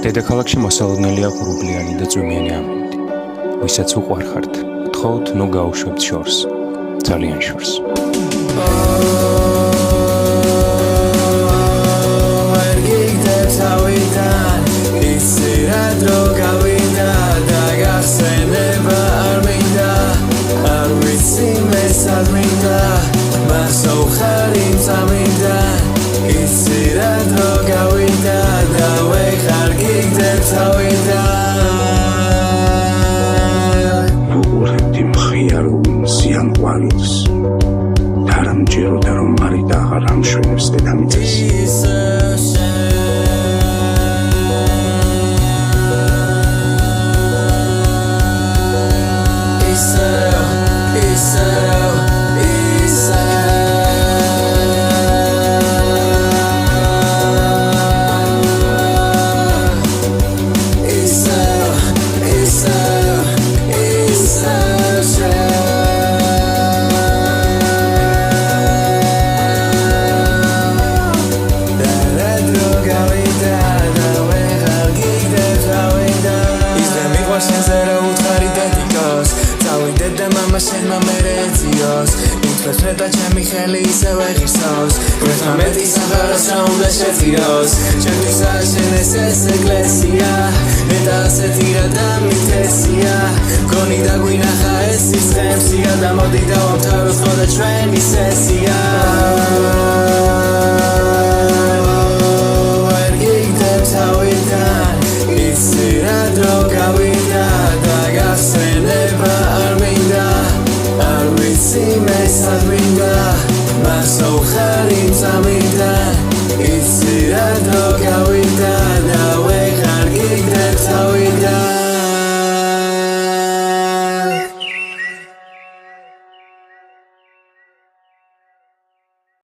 დედაქალაქში მოსალოდნელია ღრუბლიანი და წვიმიანი ამინდი. ვისაც უყვარხართ, გთხოვთ ნუ გაუშვებთ შორს, ძალიან შორს. უყურებდი მხიარ უმსიან ყვავილს და არ ამჯეროდა რომ მარიდა აღარ ამშვენებს დედამიწას შენმა მერეციოს იმთვეს და ჩემი ხელი ისევ ეღირსავს გვერდმა მეტი სამყაროს რა უნდა შეწიროს ჩემთვისაც შენ ეს ეკლესია მეტა ასეთი რა და მითესია გონი და გვინახა ეს სისხემსია და მოდი დავამთავროთ ხოლმე ჩვენი სესია ვერ გიგდებ თავიდან იცი რა დრო გავიდა და გახსენება არ მინდა Mesad minda, mas o harim zamida, it's a droga winda.